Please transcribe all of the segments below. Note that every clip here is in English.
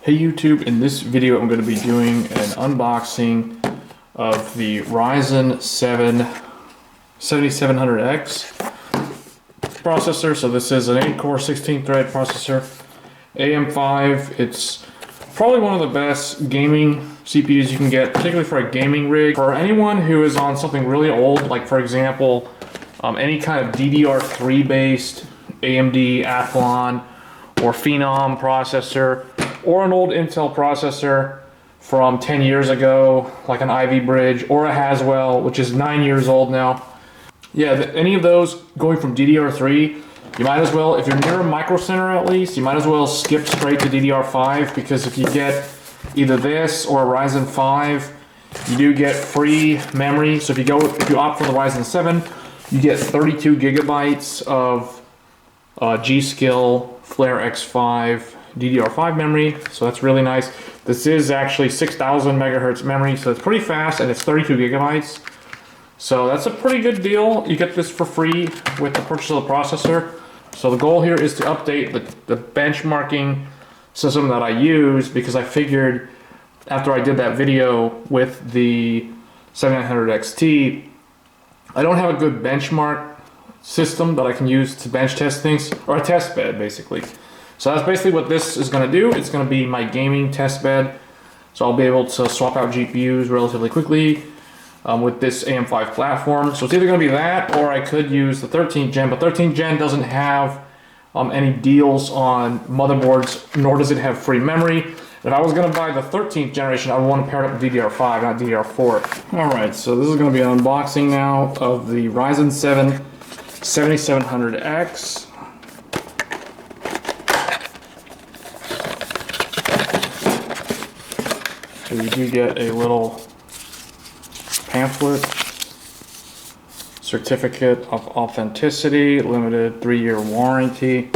Hey YouTube, in this video I'm going to be doing an unboxing of the Ryzen 7 7700X processor. So this is an 8-core 16-thread processor, AM5. It's probably one of the best gaming CPUs you can get, particularly for a gaming rig. For anyone who is on something really old, like for example, any kind of DDR3 based AMD Athlon or Phenom processor, or an old Intel processor from 10 years ago, like an Ivy Bridge, or a Haswell, which is 9 years old now. Yeah, any of those going from DDR3, you might as well, if you're near a Micro Center at least, you might as well skip straight to DDR5, because if you get either this or a Ryzen 5, you do get free memory. So if you opt for the Ryzen 7, you get 32 gigabytes of G.Skill Flare X5 DDR5 memory, so that's really nice. This is actually 6000 megahertz memory, so it's pretty fast, and it's 32 gigabytes. So that's a pretty good deal. You get this for free with the purchase of the processor. So the goal here is to update the benchmarking system that I use, because I figured after I did that video with the 7900 XT, I don't have a good benchmark system that I can use to bench test things, or a test bed basically. So that's basically what this is going to do. It's going to be my gaming test bed. So I'll be able to swap out GPUs relatively quickly with this AM5 platform. So it's either going to be that, or I could use the 13th gen, but 13th gen doesn't have any deals on motherboards, nor does it have free memory. If I was going to buy the 13th generation, I would want to pair it up with DDR5, not DDR4. Alright, so this is going to be an unboxing now of the Ryzen 7 7700X. So you do get a little pamphlet, certificate of authenticity, limited 3-year warranty,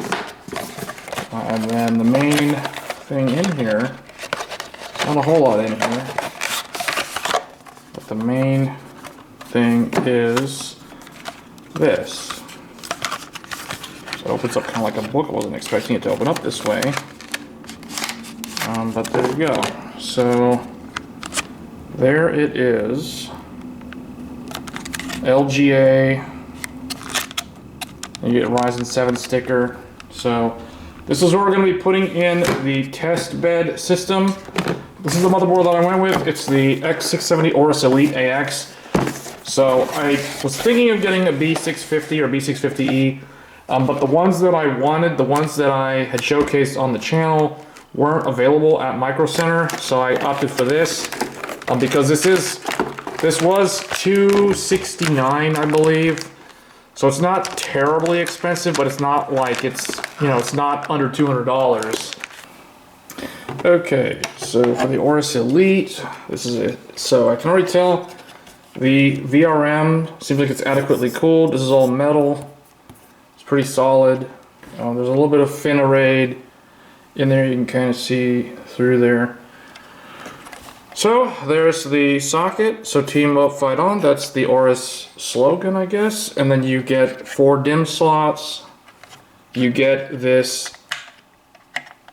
and then the main thing in here, not a whole lot in here, but the main thing is this. So it opens up kind of like a book. I wasn't expecting it to open up this way, but there you go. So there it is, LGA, you get a Ryzen 7 sticker. So this is where we're going to be putting in the test bed system. This is the motherboard that I went with. It's the X670 AORUS Elite AX. So I was thinking of getting a B650 or B650E, but the ones that I wanted, the ones that I had showcased on the channel, weren't available at Micro Center, so I opted for this because this was $269, I believe. So it's not terribly expensive, but it's not like it's not under $200. Okay, so for the AORUS Elite, this is it. So I can already tell the VRM seems like it's adequately cooled. This is all metal. It's pretty solid. There's a little bit of fin array in there, you can kind of see through there. So there's the socket, so team up, fight on, that's the AORUS slogan, I guess. And then you get 4 DIMM slots. You get this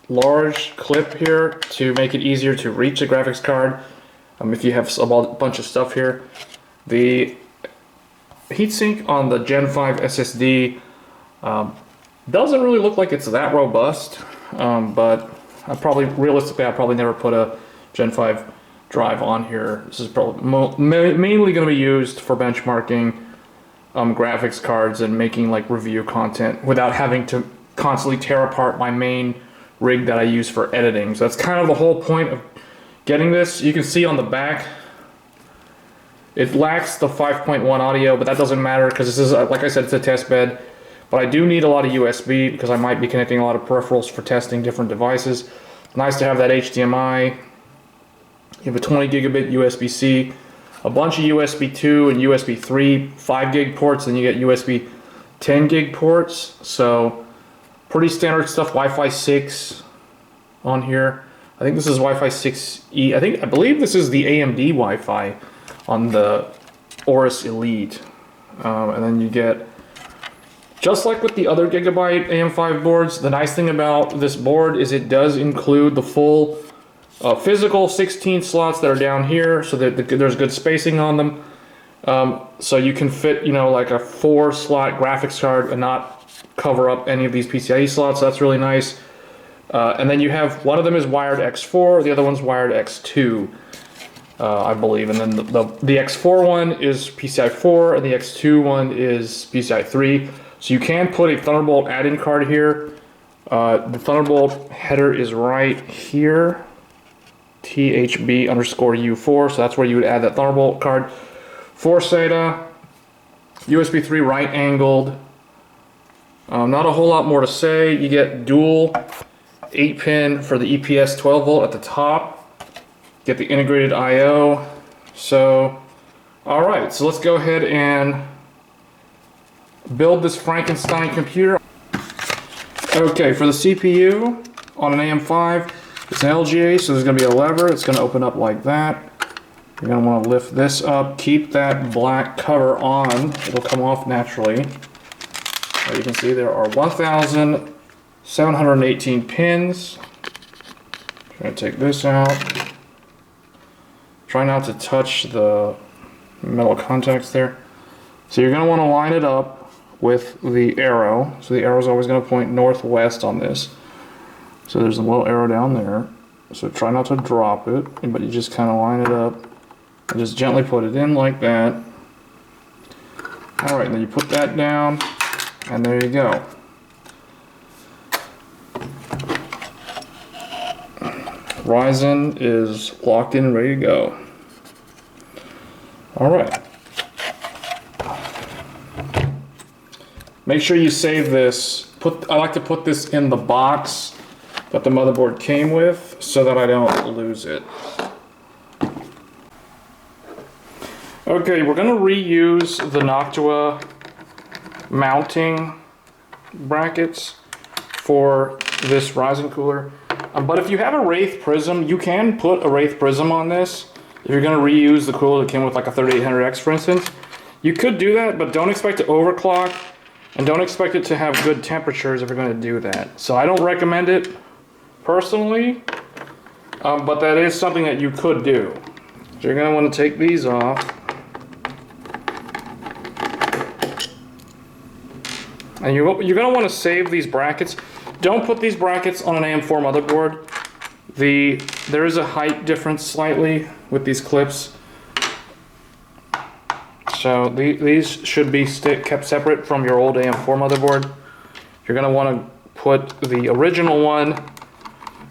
large clip here to make it easier to reach the graphics card if you have a bunch of stuff here. The heatsink on the Gen 5 SSD doesn't really look like it's that robust. But realistically, I'll probably never put a Gen 5 drive on here. This is probably mainly going to be used for benchmarking graphics cards and making like review content without having to constantly tear apart my main rig that I use for editing. So that's kind of the whole point of getting this. You can see on the back, it lacks the 5.1 audio, but that doesn't matter because this is, like I said, it's a test bed. But I do need a lot of USB because I might be connecting a lot of peripherals for testing different devices. It's nice to have that HDMI. You have a 20 gigabit USB-C, a bunch of USB 2 and USB 3 5 gig ports, and you get USB 10 gig ports. So pretty standard stuff. Wi-Fi 6 on here. I think this is Wi-Fi 6E. I believe this is the AMD Wi-Fi on the AORUS Elite. And then you get Just like with the other Gigabyte AM5 boards, the nice thing about this board is it does include the full physical 16 slots that are down here, so that there's good spacing on them. So you can fit, you know, like a 4-slot graphics card and not cover up any of these PCIe slots. So that's really nice. And then you have, one of them is wired X4, the other one's wired X2, I believe. And then the X4 one is PCI 4, and the X2 one is PCI 3. So you can put a Thunderbolt add-in card here. The Thunderbolt header is right here, THB_U4. So that's where you would add that Thunderbolt card. 4 SATA, USB 3 right angled. Not a whole lot more to say. You get dual 8-pin for the EPS 12 volt at the top. Get the integrated I/O. So, all right, so let's go ahead and build this Frankenstein computer. Okay, for the CPU on an AM5, it's an LGA, so there's going to be a lever. It's going to open up like that. You're going to want to lift this up, keep that black cover on. It'll come off naturally. As you can see, there are 1,718 pins. I'm going to take this out. Try not to touch the metal contacts there. So you're going to want to line it up with the arrow. So the arrow is always going to point northwest on this. So there's a little arrow down there. So try not to drop it, but you just kind of line it up and just gently put it in like that. Alright, then you put that down, and there you go. Ryzen is locked in and ready to go. Alright. Make sure you save this. I like to put this in the box that the motherboard came with so that I don't lose it. Okay, we're going to reuse the Noctua mounting brackets for this Ryzen cooler. But if you have a Wraith Prism, you can put a Wraith Prism on this. If you're going to reuse the cooler that came with like a 3800X, for instance, you could do that, but don't expect to overclock and don't expect it to have good temperatures if you're going to do that. So I don't recommend it personally, but that is something that you could do. So you're going to want to take these off. And you're going to want to save these brackets. Don't put these brackets on an AM4 motherboard. There is a height difference slightly with these clips. So these should be kept separate from your old AM4 motherboard. You're going to want to put the original one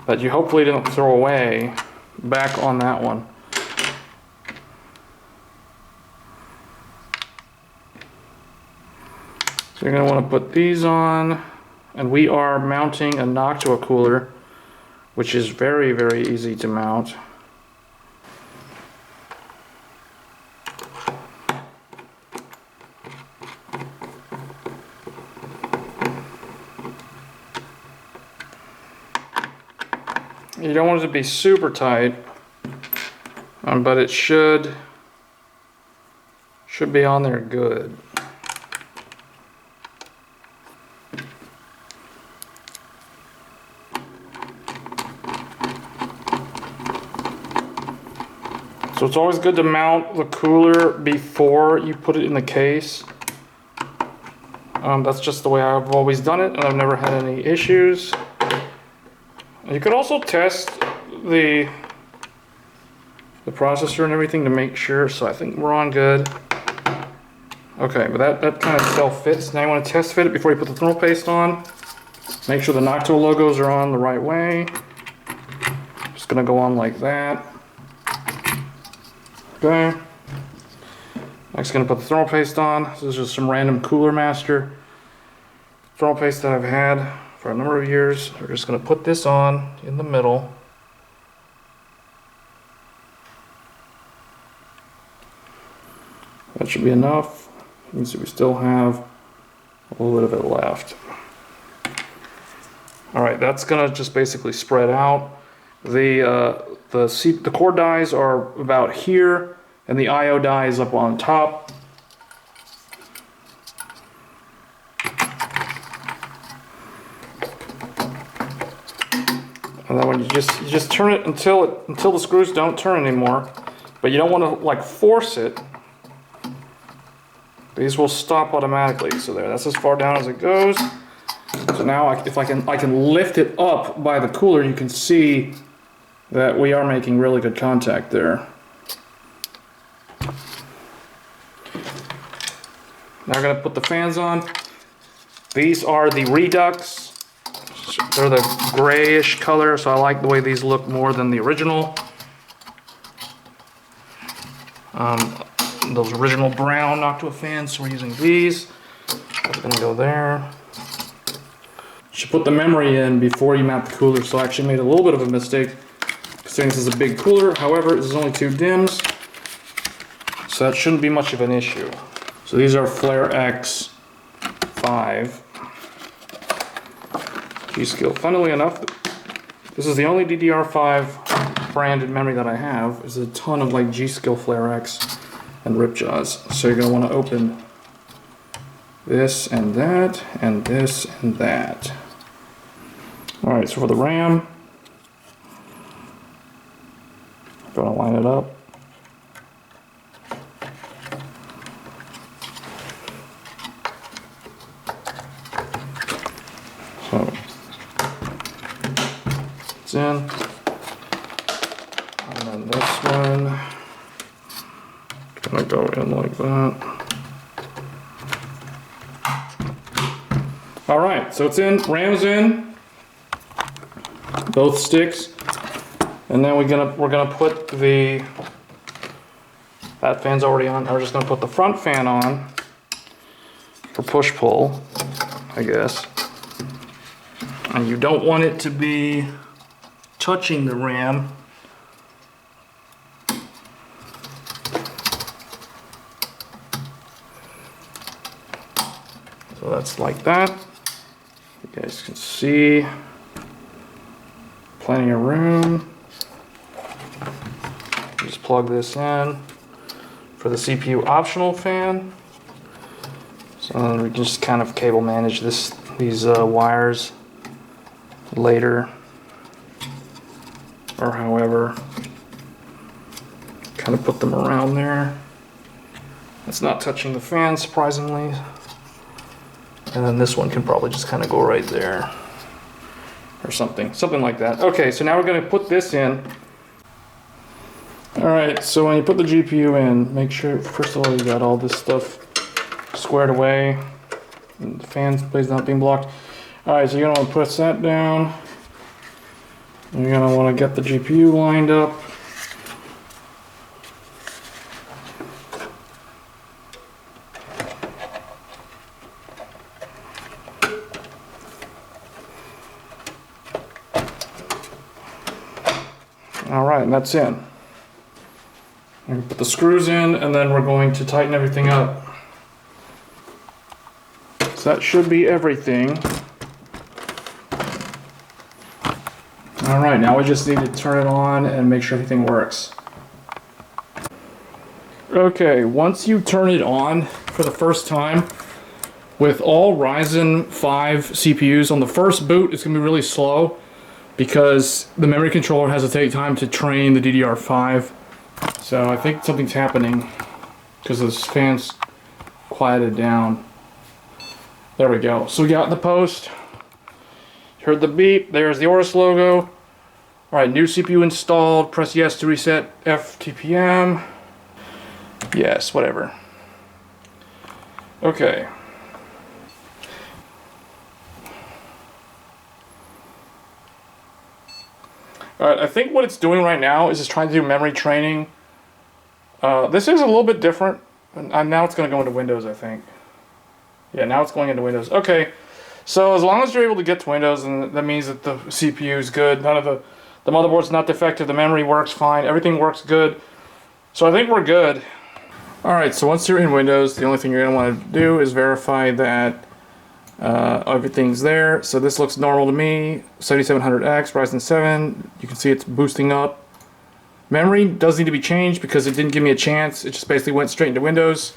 that you hopefully didn't throw away back on that one. So you're going to want to put these on, and we are mounting a Noctua cooler, which is very, very easy to mount. You don't want it to be super tight, but it should be on there good. So it's always good to mount the cooler before you put it in the case. That's just the way I've always done it, and I've never had any issues. You could also test the processor and everything to make sure, so I think we're on good. Okay, but that kind of self-fits. Now you want to test fit it before you put the thermal paste on. Make sure the Noctua logos are on the right way. Just gonna go on like that. Okay. Next, gonna put the thermal paste on. This is just some random Cooler Master thermal paste that I've had for a number of years. We're just gonna put this on in the middle. That should be enough. You can see we still have a little bit of it left. All right, that's gonna just basically spread out. The core dies are about here, and the I/O die is up on top. And then when you just turn it until the screws don't turn anymore, but you don't want to like force it. These will stop automatically. So there, that's as far down as it goes. So now if I can lift it up by the cooler, you can see that we are making really good contact there. Now we're going to put the fans on. These are the Redux. They're the grayish color, so I like the way these look more than the original. Those original brown Noctua fans, so we're using these. That's going to go there. You should put the memory in before you mount the cooler, so I actually made a little bit of a mistake considering this is a big cooler. However, this is only 2 DIMMs, so that shouldn't be much of an issue. So these are Flare X5 G-Skill. Funnily enough, this is the only DDR5 branded memory that I have. There's a ton of like G-Skill Flare X and Ripjaws. So you're going to want to open this and that, and this and that. Alright, so for the RAM, I'm going to line it up. So it's in, and then this one gonna go in like that. All right, so it's in, RAM's in, both sticks, and then we're gonna put that fan's already on. We're just gonna put the front fan on for push pull, I guess. And you don't want it to be touching the RAM. So that's like that. You guys can see plenty of room. Just plug this in for the CPU optional fan. So we can just kind of cable manage these wires later, or however, kind of put them around there. It's not touching the fan, surprisingly. And then this one can probably just kind of go right there, or something like that. Okay, so now we're going to put this in. Alright, so when you put the GPU in, make sure, first of all, you got all this stuff squared away, and the fan place not being blocked. Alright, so you're going to want to press that down. You're going to want to get the GPU lined up. Alright, and that's in. I'm going to put the screws in, and then we're going to tighten everything up. So that should be everything. Alright, now we just need to turn it on and make sure everything works. Okay, once you turn it on for the first time, with all Ryzen 5 CPUs, on the first boot it's going to be really slow because the memory controller has to take time to train the DDR5. So I think something's happening because this fan's quieted down. There we go. So we got the post. Heard the beep. There's the AORUS logo. Alright, new CPU installed. Press yes to reset FTPM. Yes, whatever. Okay. Alright, I think what it's doing right now is just trying to do memory training. This is a little bit different. And now it's going to go into Windows, I think. Yeah, now it's going into Windows. Okay, so as long as you're able to get to Windows, then that means that the CPU is good. None of the motherboard's not defective. The memory works fine. Everything works good. So I think we're good. Alright, so once you're in Windows, the only thing you're going to want to do is verify that everything's there. So this looks normal to me. 7700X, Ryzen 7. You can see it's boosting up. Memory does need to be changed because it didn't give me a chance. It just basically went straight into Windows.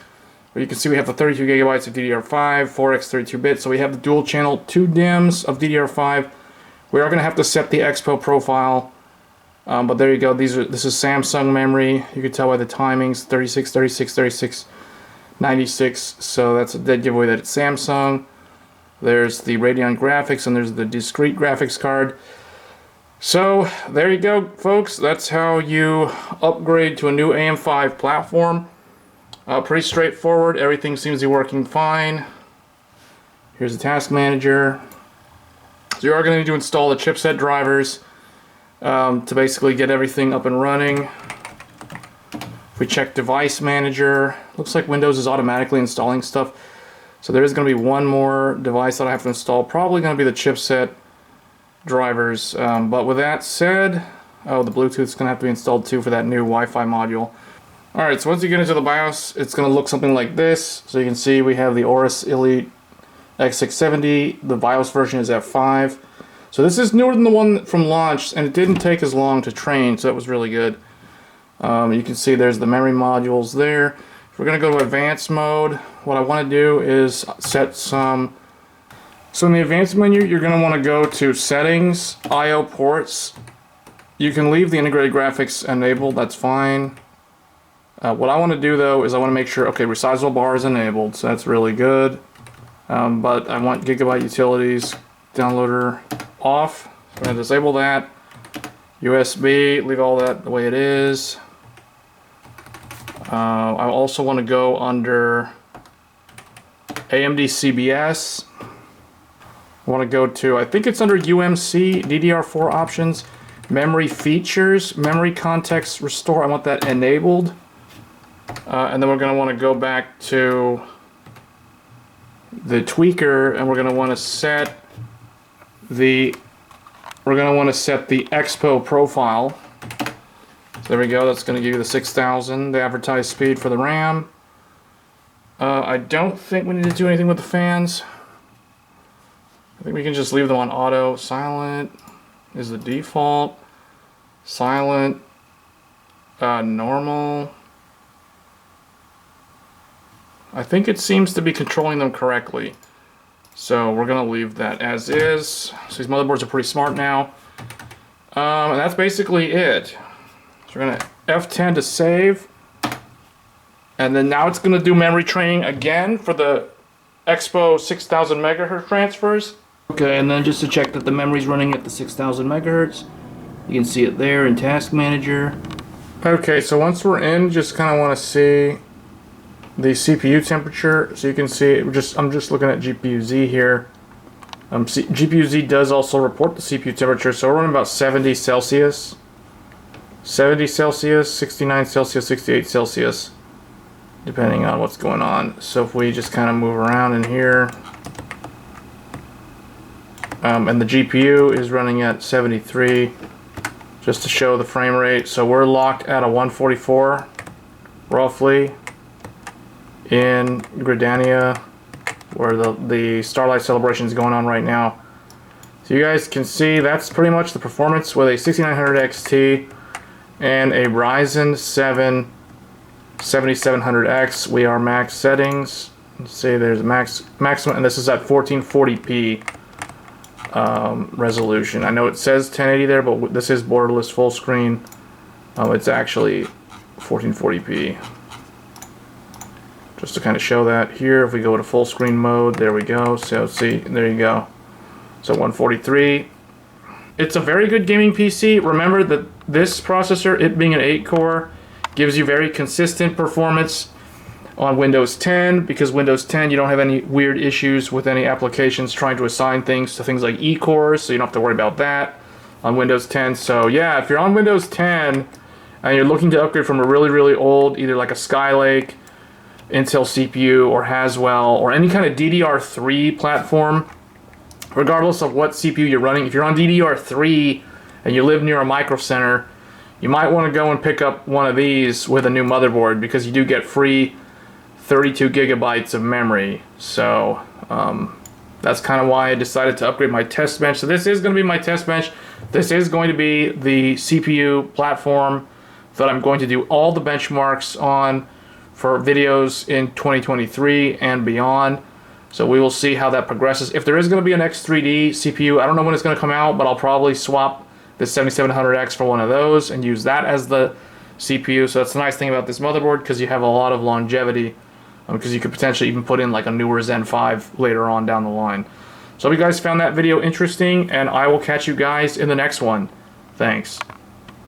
Where you can see we have the 32 gigabytes of DDR5, 4x 32-bit. So we have the dual channel 2 DIMMs of DDR5 We are going to have to set the EXPO profile, but there you go. This is Samsung memory. You can tell by the timings, 36, 36, 36, 96. So that's a dead giveaway that it's Samsung. There's the Radeon graphics, and there's the discrete graphics card. So there you go, folks. That's how you upgrade to a new AM5 platform. Pretty straightforward. Everything seems to be working fine. Here's the task manager. So you are going to need to install the chipset drivers to basically get everything up and running. If we check device manager, looks like Windows is automatically installing stuff. So there is going to be one more device that I have to install. Probably going to be the chipset drivers. But with that said, oh, the Bluetooth is going to have to be installed too for that new Wi-Fi module. Alright, so once you get into the BIOS, it's going to look something like this. So you can see we have the AORUS Elite X670. The BIOS version is F5. So this is newer than the one from launch, and it didn't take as long to train, so that was really good. You can see there's the memory modules there. If we're going to go to advanced mode, what I want to do is set some... So in the advanced menu, you're going to want to go to settings, I/O ports. You can leave the integrated graphics enabled, that's fine. What I want to do though is I want to make sure, okay, resizable bar is enabled, so that's really good. But I want Gigabyte utilities downloader off. So I'm going to disable that. USB, leave all that the way it is. I also want to go under AMD CBS. I want to go to, I think it's under UMC, DDR4 options, memory features, memory context restore. I want that enabled. And then we're going to want to go back to the tweaker, and we're going to want to set the EXPO profile. So there we go. That's going to give you the 6000, the advertised speed for the RAM. I don't think we need to do anything with the fans. I think we can just leave them on auto. Silent is the default. Silent, normal. I think it seems to be controlling them correctly. So we're going to leave that as is. So these motherboards are pretty smart now. And that's basically it. So we're going to F10 to save. And then now it's going to do memory training again for the EXPO 6000 megahertz transfers. Okay, and then just to check that the memory's running at the 6000 megahertz. You can see it there in Task Manager. Okay, so once we're in, just kind of want to see the CPU temperature. So you can see, I'm just looking at GPU-Z here. GPU-Z does also report the CPU temperature, so we're running about 70 Celsius. 70 Celsius, 69 Celsius, 68 Celsius, depending on what's going on. So if we just kind of move around in here, and the GPU is running at 73, just to show the frame rate. So we're locked at a 144, roughly, in Gridania, where the Starlight Celebration is going on right now. So you guys can see that's pretty much the performance with a 6900 XT and a Ryzen 7 7700X. We are max settings. Let's see, there's maximum, and this is at 1440p resolution. I know it says 1080 there, but this is borderless full screen. It's actually 1440p. Just to kind of show that here, if we go to full screen mode, there we go. So see, there you go. So 143. It's a very good gaming PC. Remember that this processor, it being an 8-core, gives you very consistent performance on Windows 10, because Windows 10 you don't have any weird issues with any applications trying to assign things to things like E-cores, so you don't have to worry about that on Windows 10. So yeah, if you're on Windows 10 and you're looking to upgrade from a really old, either like a Skylake, Intel CPU, or Haswell, or any kind of DDR3 platform, regardless of what CPU you're running, if you're on DDR3 and you live near a micro center, you might want to go and pick up one of these with a new motherboard, because you do get free 32 gigabytes of memory. So that's kind of why I decided to upgrade my test bench. So this is going to be my test bench. This is going to be the CPU platform that I'm going to do all the benchmarks on for videos in 2023 and beyond. So we will see how that progresses. If there is going to be an X3D CPU, I don't know when it's going to come out, but I'll probably swap the 7700X for one of those and use that as the CPU. So that's the nice thing about this motherboard, because you have a lot of longevity, because you could potentially even put in like a newer Zen 5 later on down the line. So I hope you guys found that video interesting, and I will catch you guys in the next one. Thanks.